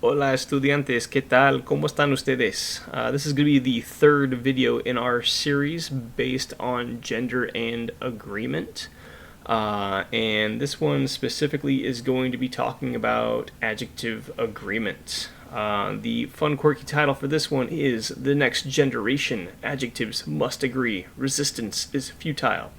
Hola estudiantes, ¿qué tal? ¿Cómo están ustedes? This is going to be the third video in our series based on gender and agreement. And this one specifically is going to be talking about adjective agreement. The fun quirky title for this one is The Next Generation. Adjectives must agree. Resistance is futile.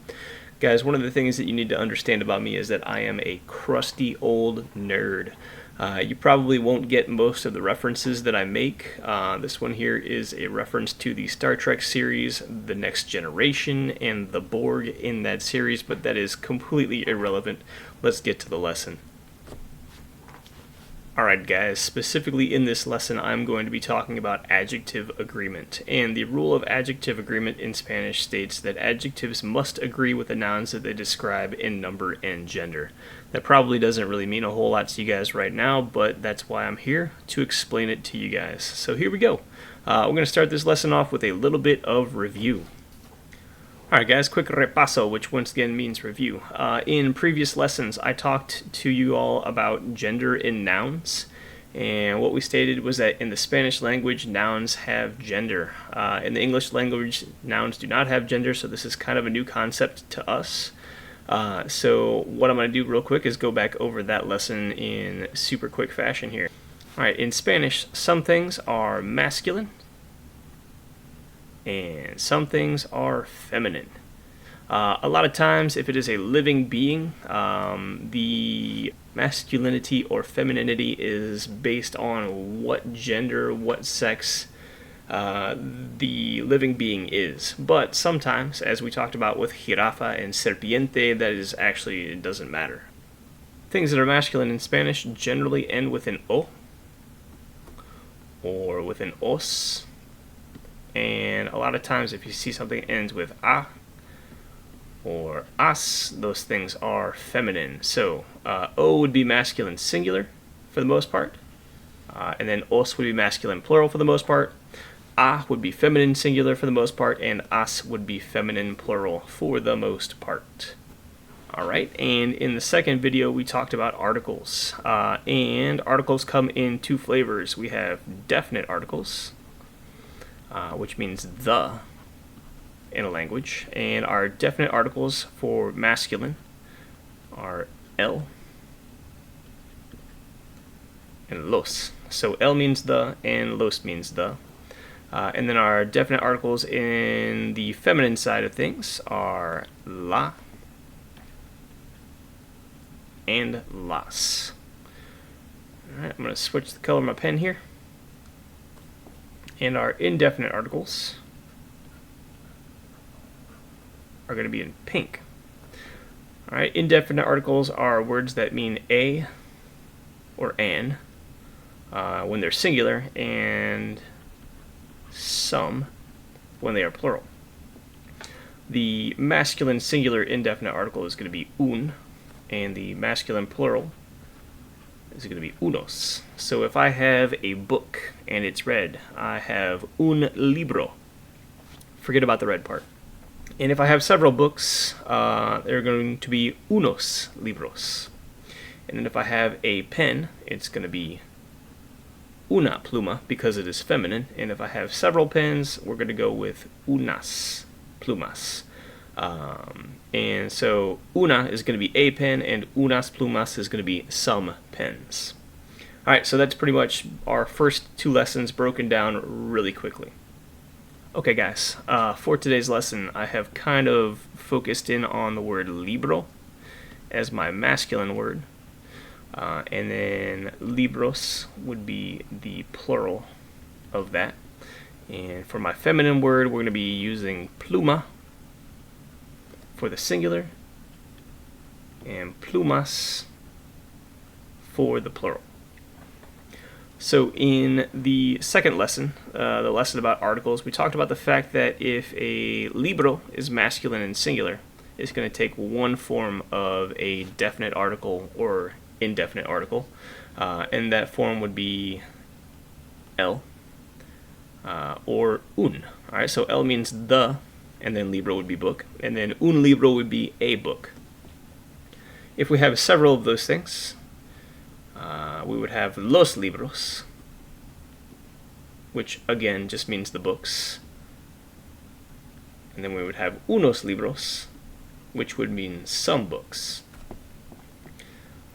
Guys, one of the things that you need to understand about me is that I am a crusty old nerd. You probably won't get most of the references that I make. This one here is a reference to the Star Trek series, The Next Generation, and the Borg in that series, but that is completely irrelevant. Let's get to the lesson. Alright guys, specifically in this lesson I'm going to be talking about adjective agreement. And the rule of adjective agreement in Spanish states that adjectives must agree with the nouns that they describe in number and gender. That probably doesn't really mean a whole lot to you guys right now, but that's why I'm here, to explain it to you guys. So here we go. We're going to start this lesson off with a little bit of review. Alright guys, quick repaso, which once again means review. In previous lessons I talked to you all about gender in nouns, and what we stated was that in the Spanish language nouns have gender. In the English language nouns do not have gender, so this is kind of a new concept to us. So what I'm going to do real quick is go back over that lesson in super quick fashion here. Alright, in Spanish some things are masculine and some things are feminine. A lot of times, if it is a living being, the masculinity or femininity is based on what gender, what sex the living being is. But sometimes, as we talked about with jirafa and serpiente, that is actually, it doesn't matter. Things that are masculine in Spanish generally end with an o or with an os. And a lot of times if you see something ends with a or as, those things are feminine. So o would be masculine singular for the most part, and then os would be masculine plural for the most part, a would be feminine singular for the most part, and as would be feminine plural for the most part. Alright, and in the second video we talked about articles, and articles come in two flavors. We have definite articles, which means the in a language, and our definite articles for masculine are el and los. So el means the and los means the. And then our definite articles in the feminine side of things are la and las. Alright, I'm going to switch the color of my pen here. And our indefinite articles are going to be in pink. Alright, indefinite articles are words that mean a or an when they're singular, and some when they are plural. The masculine singular indefinite article is going to be un, and the masculine plural is going to be unos. So if I have a book and it's red, I have un libro. Forget about the red part. And if I have several books, they're going to be unos libros. And then if I have a pen, it's going to be una pluma because it is feminine. And if I have several pens, we're going to go with unas plumas. And so una is going to be a pen, and unas plumas is going to be some pens. Alright, so that's pretty much our first two lessons broken down really quickly. Okay guys, for today's lesson I have kind of focused in on the word libro as my masculine word, and then libros would be the plural of that. And for my feminine word, we're going to be using pluma for the singular and plumas for the plural. So in the second lesson, the lesson about articles, we talked about the fact that if a libro is masculine and singular, it's going to take one form of a definite article or indefinite article, and that form would be el or un. Alright, so el means the, and then libro would be book, and then un libro would be a book. If we have several of those things, we would have los libros, which again just means the books. And then we would have unos libros, which would mean some books.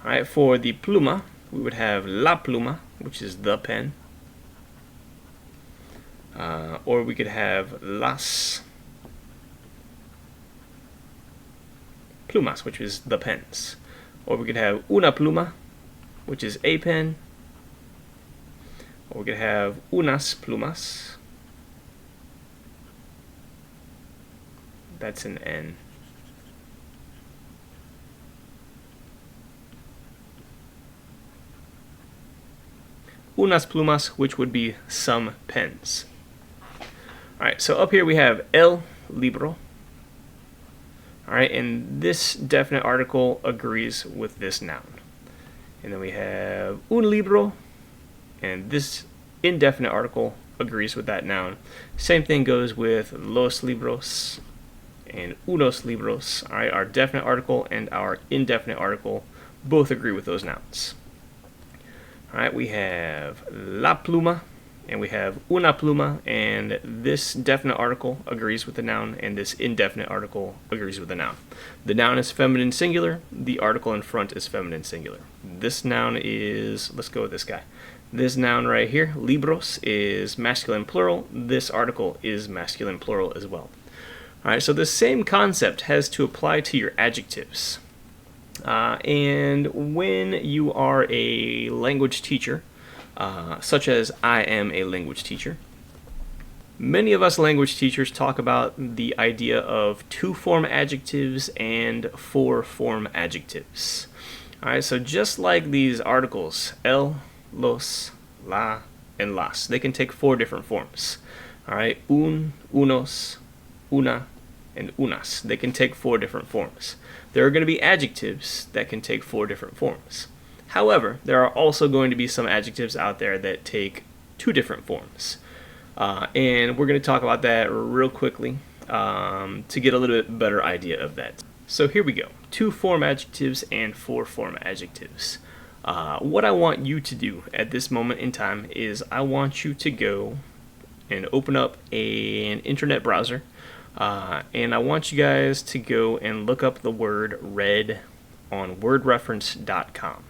Alright, for the pluma, we would have la pluma, which is the pen. Or we could have las plumas, which is the pens. Or we could have una pluma, which is a pen. Or we could have unas plumas. That's an N. Unas plumas, which would be some pens. Alright, so up here we have el libro. Alright, and this definite article agrees with this noun. And then we have un libro, and this indefinite article agrees with that noun. Same thing goes with los libros and unos libros. Alright, our definite article and our indefinite article both agree with those nouns. Alright, we have la pluma, and we have una pluma, and this definite article agrees with the noun, and this indefinite article agrees with the noun. The noun is feminine singular, the article in front is feminine singular. This noun is, let's go with this guy. This noun right here, libros, is masculine plural. This article is masculine plural as well. Alright, so the same concept has to apply to your adjectives. And when you are a language teacher, such as I am a language teacher, many of us language teachers talk about the idea of 2-form adjectives and 4-form adjectives. Alright, so just like these articles, el, los, la, and las, they can take 4 different forms. Alright, un, unos, una, and unas. They can take 4 different forms. There are going to be adjectives that can take 4 different forms. However, there are also going to be some adjectives out there that take 2 different forms. And we're going to talk about that real quickly to get a little bit better idea of that. So here we go. 2-form adjectives and 4-form adjectives. What I want you to do at this moment in time is I want you to go and open up an internet browser. And I want you guys to go and look up the word red on wordreference.com.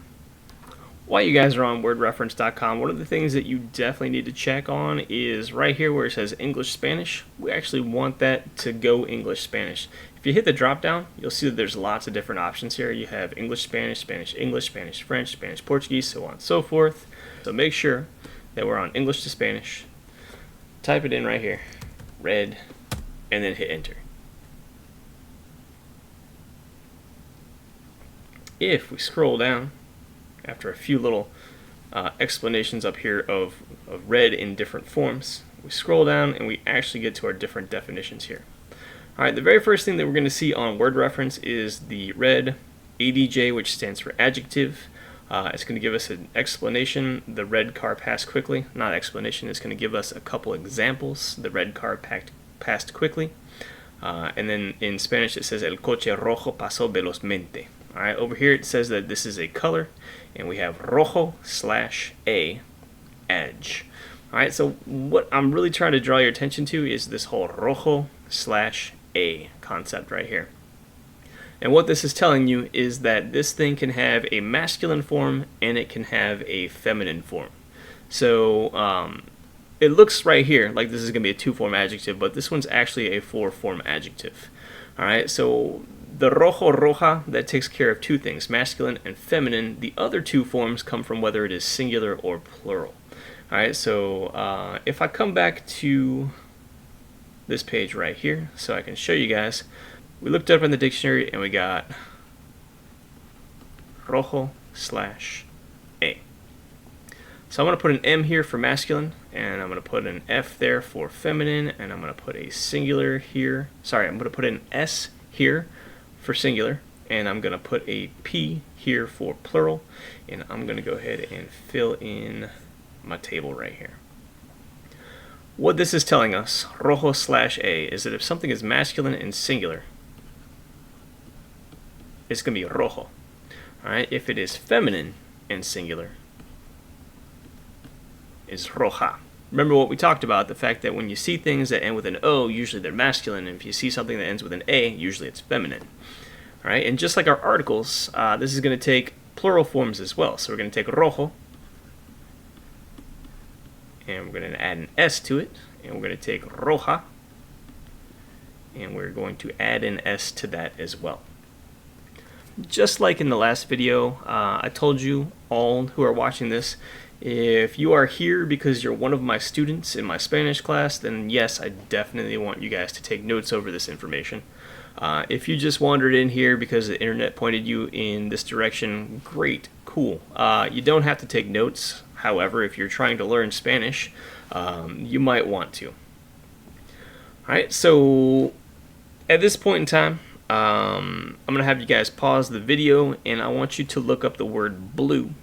While you guys are on wordreference.com, one of the things that you definitely need to check on is right here where it says English Spanish. We actually want that to go English Spanish. If you hit the drop down, you'll see that there's lots of different options here. You have English Spanish, Spanish English, Spanish French, Spanish Portuguese, so on and so forth. So make sure that we're on English to Spanish. Type it in right here, red, and then hit enter. If we scroll down, after a few little explanations up here of red in different forms, we scroll down and we actually get to our different definitions here. Alright, the very first thing that we're going to see on word reference is the red ADJ, which stands for adjective. It's going to give us an explanation. The red car passed quickly. Not explanation, it's going to give us a couple examples. The red car passed quickly. And then in Spanish it says el coche rojo pasó velozmente. Alright, over here it says that this is a color, and we have rojo / a edge. Alright, so what I'm really trying to draw your attention to is this whole rojo / a concept right here. And what this is telling you is that this thing can have a masculine form and it can have a feminine form. So it looks right here like this is going to be a 2-form adjective, but this one's actually a 4-form adjective. Alright, so the rojo roja, that takes care of 2 things, masculine and feminine. The other 2 forms come from whether it is singular or plural. Alright, so if I come back to this page right here so I can show you guys, we looked up in the dictionary and we got rojo / a. So I'm going to put an M here for masculine, and I'm going to put an F there for feminine, and I'm going to put a singular here. Sorry, I'm going to put an S here for singular, and I'm going to put a P here for plural, and I'm going to go ahead and fill in my table right here. What this is telling us, rojo / a, is that if something is masculine and singular, it's going to be rojo. Alright, if it is feminine and singular, is roja. Remember what we talked about, the fact that when you see things that end with an O, usually they're masculine, and if you see something that ends with an A, usually it's feminine. All right, and just like our articles, this is going to take plural forms as well. So we're going to take rojo, and we're going to add an S to it, and we're going to take roja, and we're going to add an S to that as well. Just like in the last video, I told you all who are watching this, if you are here because you're one of my students in my Spanish class, then yes, I definitely want you guys to take notes over this information. If you just wandered in here because the internet pointed you in this direction, great, cool. You don't have to take notes. However, if you're trying to learn Spanish, you might want to. Alright, so at this point in time, I'm going to have you guys pause the video, and I want you to look up the word blue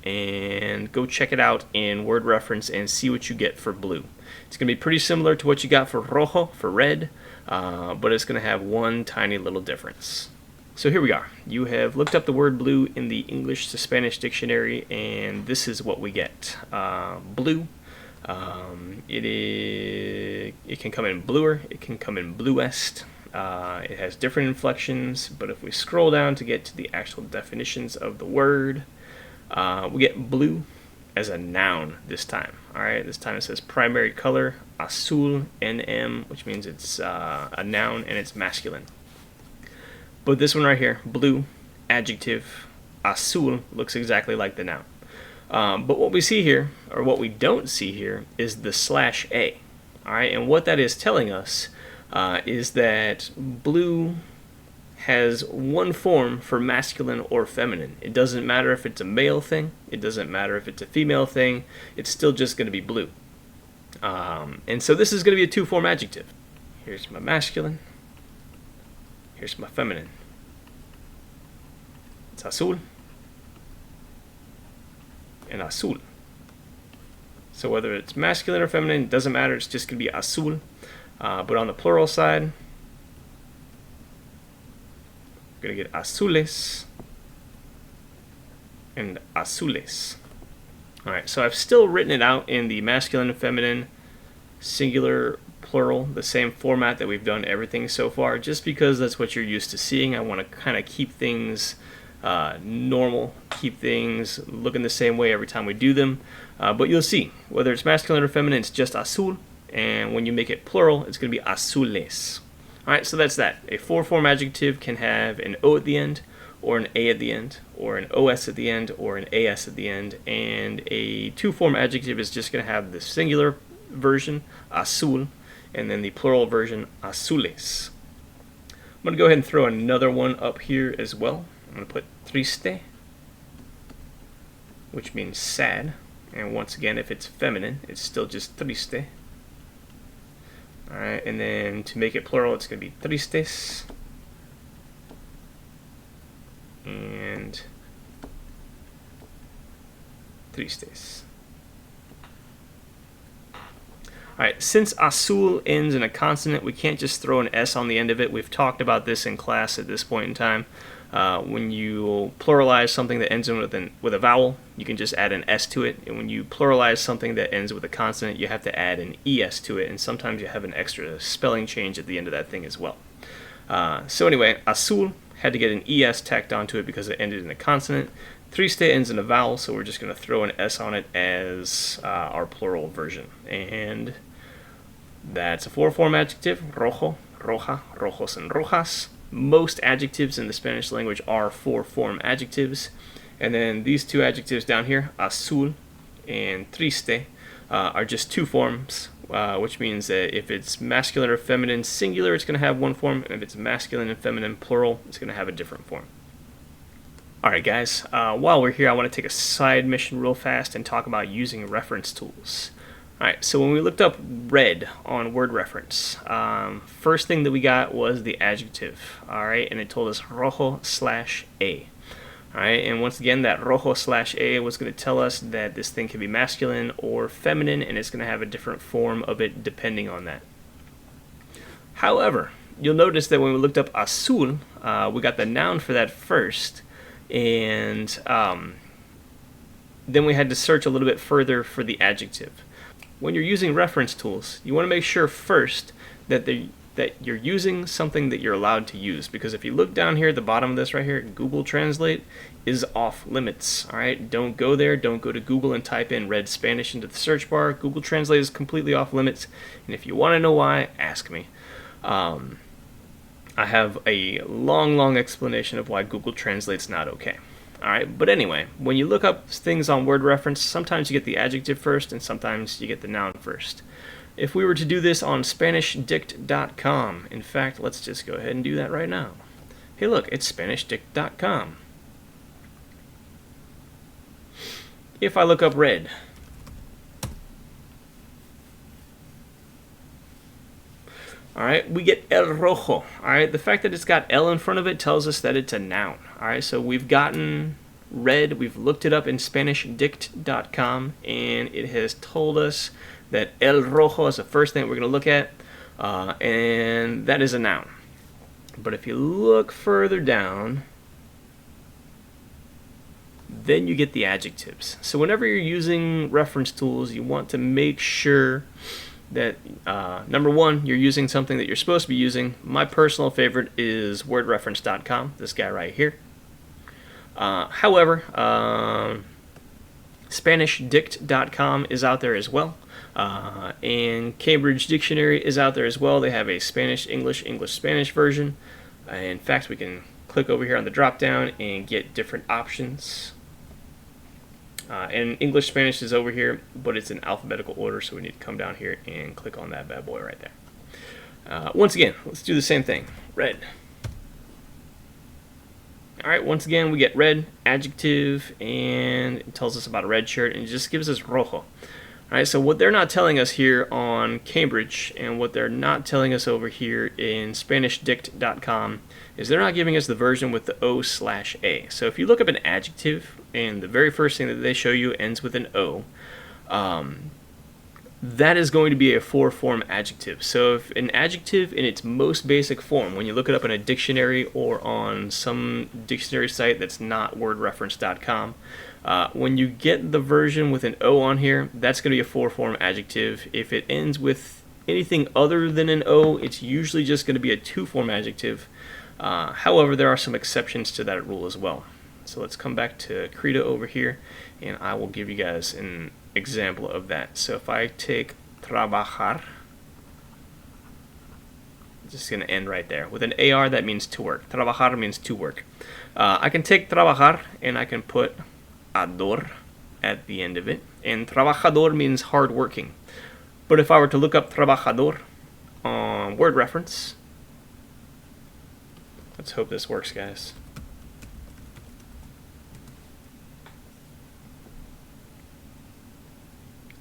and go check it out in word reference and see what you get for blue. It's going to be pretty similar to what you got for rojo, for red, but it's going to have one tiny little difference. So here we are. You have looked up the word blue in the English to Spanish dictionary, and this is what we get. Blue, it can come in bluer, it can come in bluest. It has different inflections, but if we scroll down to get to the actual definitions of the word, we get blue as a noun this time. Alright, this time it says primary color, azul, NM, which means it's a noun and it's masculine. But this one right here, blue, adjective, azul, looks exactly like the noun. But what we see here, or what we don't see here, is the /a. Alright, and what that is telling us is that blue has one form for masculine or feminine. It doesn't matter if it's a male thing, it doesn't matter if it's a female thing, it's still just going to be blue. And so this is going to be a two-form adjective. Here's my masculine, here's my feminine. It's azul and azul. So whether it's masculine or feminine, it doesn't matter, it's just going to be azul. But on the plural side, we're going to get azules and azules. Alright, so I've still written it out in the masculine and feminine, singular, plural, the same format that we've done everything so far, just because that's what you're used to seeing. I want to kind of keep things normal, keep things looking the same way every time we do them. But you'll see, whether it's masculine or feminine, it's just azul, and when you make it plural, it's going to be azules. Alright, so that's that. A four-form adjective can have an O at the end, or an A at the end, or an OS at the end, or an AS at the end, and a two-form adjective is just going to have the singular version, azul, and then the plural version, azules. I'm going to go ahead and throw another one up here as well. I'm going to put triste, which means sad, and once again, if it's feminine, it's still just triste. Alright, and then to make it plural, it's going to be tristes and tristes. Alright, since azul ends in a consonant, we can't just throw an S on the end of it. We've talked about this in class at this point in time. When you pluralize something that ends with a vowel, you can just add an S to it. And when you pluralize something that ends with a consonant, you have to add an ES to it. And sometimes you have an extra spelling change at the end of that thing as well. So anyway, azul had to get an ES tacked onto it because it ended in a consonant. Triste ends in a vowel, so we're just going to throw an S on it as our plural version. And that's a four-form adjective, rojo, roja, rojos, and rojas. Most adjectives in the Spanish language are four-form adjectives. And then these two adjectives down here, azul and triste, are just two forms, which means that if it's masculine or feminine singular, it's going to have one form, and if it's masculine and feminine plural, it's going to have a different form. Alright guys, while we're here, I want to take a side mission real fast and talk about using reference tools. Alright, so when we looked up red on word reference, first thing that we got was the adjective, alright, and it told us rojo/a. Alright, and once again, that rojo/a was going to tell us that this thing can be masculine or feminine, and it's going to have a different form of it depending on that. However, you'll notice that when we looked up azul, we got the noun for that first, and then we had to search a little bit further for the adjective. when you're using reference tools, you want to make sure first that you're using something that you're allowed to use. Because if you look down here at the bottom of this right here, Google Translate is off limits. All right, don't go there. Don't go to Google and type in "Red Spanish" into the search bar. Google Translate is completely off limits. And if you want to know why, ask me. I have a long explanation of why Google Translate's not okay. Alright, but anyway, when you look up things on word reference, sometimes you get the adjective first and sometimes you get the noun first. If we were to do this on SpanishDict.com, in fact, let's just go ahead and do that right now. Hey look, it's SpanishDict.com. If I look up red, alright, we get el rojo. Alright, the fact that it's got L in front of it tells us that it's a noun. Alright, so we've gotten red, we've looked it up in SpanishDict.com, and it has told us that el rojo is the first thing we're going to look at, and that is a noun. But if you look further down, then you get the adjectives. So whenever you're using reference tools, you want to make sure that number one, you're using something that you're supposed to be using. My personal favorite is wordreference.com, this guy right here. However, SpanishDict.com is out there as well, and Cambridge Dictionary is out there as well. They have a Spanish, English, English-Spanish version. In fact, we can click over here on the drop-down and get different options. And English Spanish is over here, but it's in alphabetical order, so we need to come down here and click on that bad boy right there. Once again, let's do the same thing. Red. Alright, once again, we get red, adjective, and it tells us about a red shirt, and it just gives us rojo. Alright, so what they're not telling us here on Cambridge, and what they're not telling us over here in SpanishDict.com, is they're not giving us the version with the O/A. So if you look up an adjective, and the very first thing that they show you ends with an O, that is going to be a four-form adjective. So if an adjective in its most basic form, when you look it up in a dictionary or on some dictionary site that's not wordreference.com, when you get the version with an O on here, that's going to be a four-form adjective. If it ends with anything other than an O, it's usually just going to be a two-form adjective. However, there are some exceptions to that rule as well. So let's come back to Krita over here, and I will give you guys an example of that. So if I take trabajar, it's just going to end right there. With an AR, that means to work. Trabajar means to work. I can take trabajar, and I can put ador at the end of it. And trabajador means hardworking. But if I were to look up trabajador on word reference, let's hope this works, guys.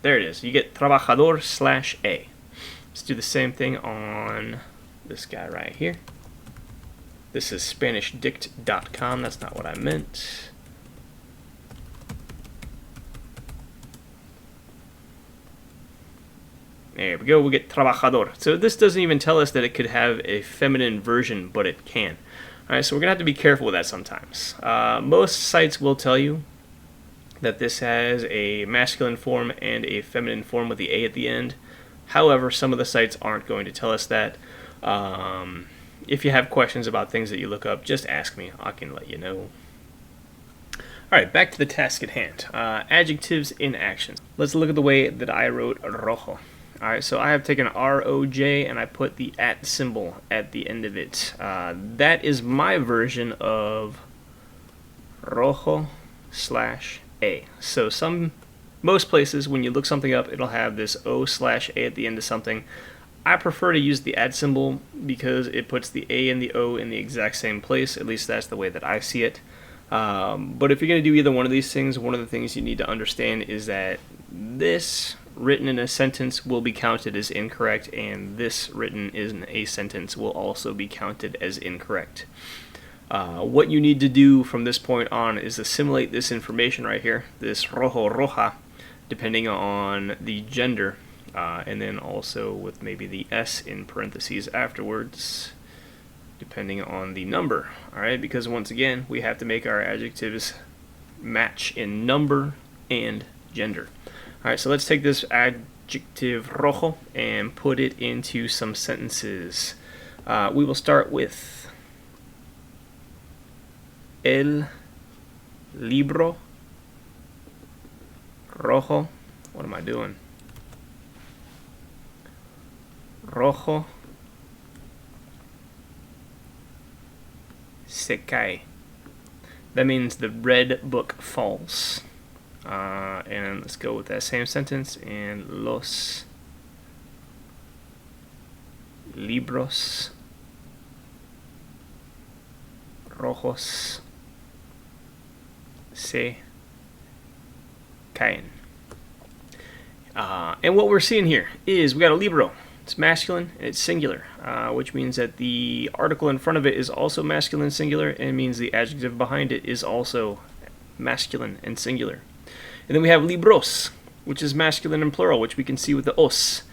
There it is. You get trabajador/A. Let's do the same thing on this guy right here. This is SpanishDict.com. That's not what I meant. There we go. We get trabajador. So this doesn't even tell us that it could have a feminine version, but it can. All right, so we're going to have to be careful with that sometimes. Most sites will tell you that this has a masculine form and a feminine form with the A at the end. However, some of the sites aren't going to tell us that. If you have questions about things that you look up, just ask me. I can let you know. Alright, back to the task at hand. Adjectives in actions. Let's look at the way that I wrote rojo. Alright, so I have taken R-O-J and I put the at symbol at the end of it. That is my version of rojo/A. So most places when you look something up, it'll have this O/A at the end of something. I prefer to use the at symbol because it puts the A and the O in the exact same place. At least that's the way that I see it. But if you're going to do either one of these things, one of the things you need to understand is that this written in a sentence will be counted as incorrect, and this written in a sentence will also be counted as incorrect. What you need to do from this point on is assimilate this information right here, this rojo, roja, depending on the gender, and then also with maybe the S in parentheses afterwards, depending on the number. Alright, because once again, we have to make our adjectives match in number and gender. Alright, so let's take this adjective rojo and put it into some sentences. We will start with el libro rojo. What am I doing? Rojo se cae. That means the red book falls. And let's go with that same sentence. And los libros rojos se caen. And what we're seeing here is we got a libro. It's masculine and it's singular, which means that the article in front of it is also masculine singular, and means the adjective behind it is also masculine and singular. And then we have libros, which is masculine and plural, which we can see with the os.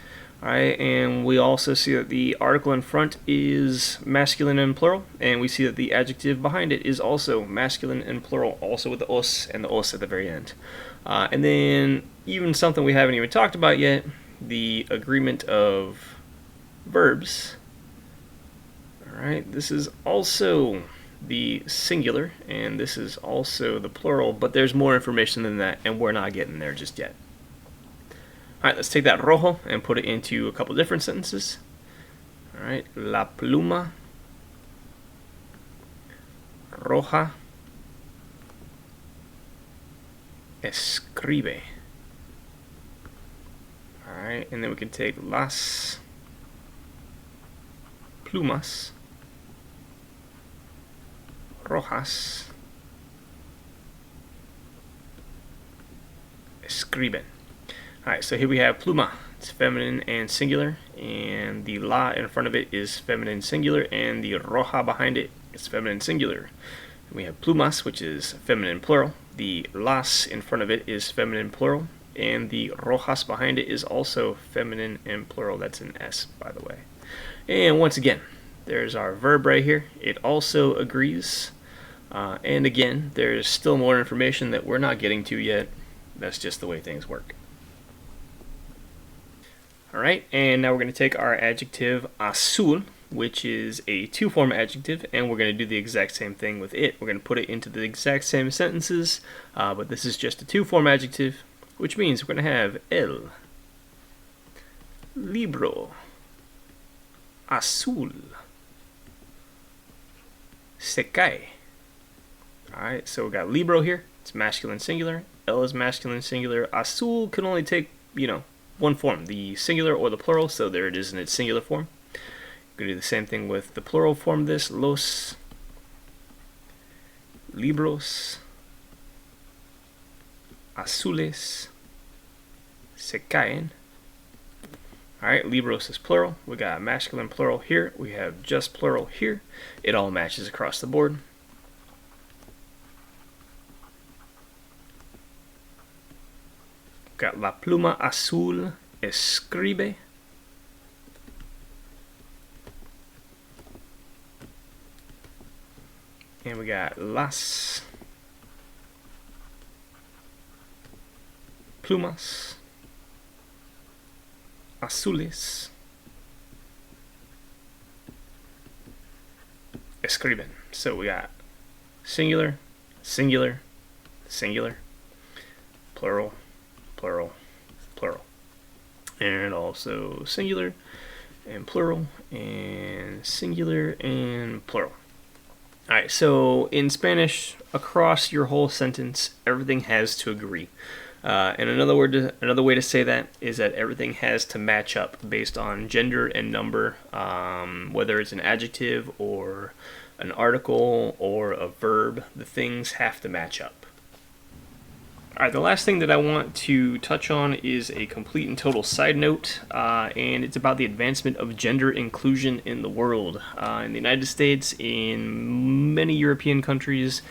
Alright, and we also see that the article in front is masculine and plural, and we see that the adjective behind it is also masculine and plural, also with the os and the os at the very end. And then even something we haven't even talked about yet, the agreement of verbs. Alright, this is also the singular, and this is also the plural, but there's more information than that, and we're not getting there just yet. Alright, let's take that rojo and put it into a couple different sentences. Alright, la pluma roja escribe. Alright, and then we can take las plumas rojas escriben. Alright, so here we have pluma. It's feminine and singular, and the la in front of it is feminine singular, and the roja behind it is feminine singular. And we have plumas, which is feminine plural. The las in front of it is feminine plural, and the rojas behind it is also feminine and plural. That's an S, by the way. And once again, there's our verb right here. It also agrees. And again, there's still more information that we're not getting to yet. That's just the way things work. Alright, and now we're going to take our adjective azul, which is a two-form adjective, and we're going to do the exact same thing with it. We're going to put it into the exact same sentences, but this is just a two-form adjective, which means we're going to have el libro azul se cae. Alright, so we got libro here. It's masculine singular. El is masculine singular. Azul can only take, one form, the singular or the plural, so there it is in its singular form. We're going to do the same thing with the plural form of this. Los libros azules se caen. Alright, libros is plural. We got masculine plural here. We have just plural here. It all matches across the board. Got la pluma azul escribe. And we got las plumas azules escriben. So we got singular, singular, singular, plural, plural, plural, and also singular and plural and singular and plural. Alright, so in Spanish, across your whole sentence, everything has to agree. And another way to say that is that everything has to match up based on gender and number, whether it's an adjective or an article or a verb. The things have to match up. Alright, the last thing that I want to touch on is a complete and total side note, and it's about the advancement of gender inclusion in the world. In the United States, in many European countries,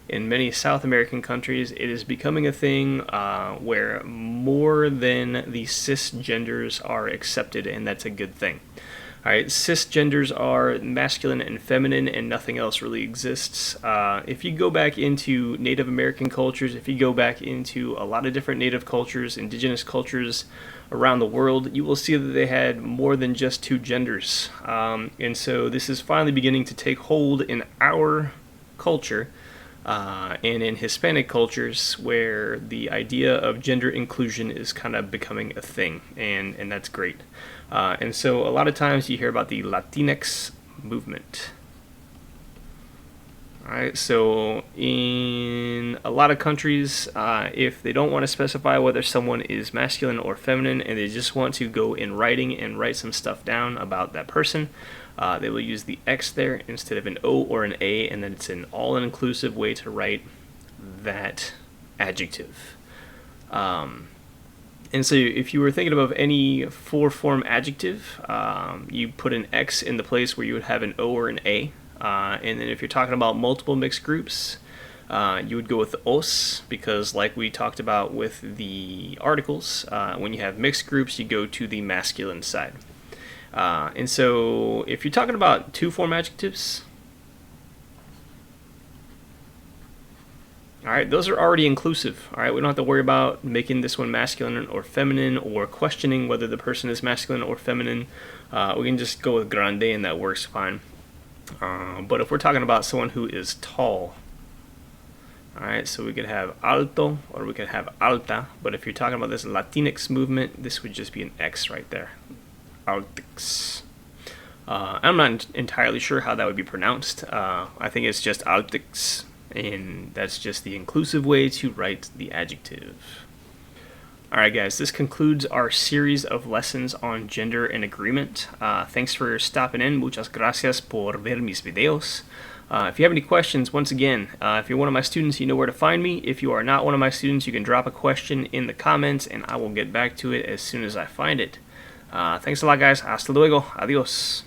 in many South American countries, it is becoming a thing where more than the cisgenders are accepted, and that's a good thing. Alright, cisgenders are masculine and feminine, and nothing else really exists. If you go back into Native American cultures, if you go back into a lot of different native cultures, indigenous cultures around the world, you will see that they had more than just two genders. And so this is finally beginning to take hold in our culture. And in Hispanic cultures, where the idea of gender inclusion is kind of becoming a thing, and that's great. And so a lot of times you hear about the Latinx movement. Alright, so in a lot of countries, if they don't want to specify whether someone is masculine or feminine, and they just want to go in writing and write some stuff down about that person, they will use the X there instead of an O or an A, and then it's an all-inclusive way to write that adjective. And so if you were thinking of any four-form adjective, you put an X in the place where you would have an O or an A. And then if you're talking about multiple mixed groups, you would go with os, because like we talked about with the articles, when you have mixed groups, you go to the masculine side. And so if you're talking about two-form adjectives, alright, those are already inclusive. Alright, we don't have to worry about making this one masculine or feminine, or questioning whether the person is masculine or feminine. We can just go with grande, and that works fine. But if we're talking about someone who is tall, alright, so we could have alto or we could have alta, but if you're talking about this Latinx movement, this would just be an X right there. Altix. I'm not entirely sure how that would be pronounced. I think it's just Altix, and that's just the inclusive way to write the adjective. Alright guys, this concludes our series of lessons on gender and agreement. Thanks for stopping in. Muchas gracias por ver mis videos. If you have any questions, once again, if you're one of my students, you know where to find me. If you are not one of my students, you can drop a question in the comments, and I will get back to it as soon as I find it. Thanks a lot guys. Hasta luego. Adios.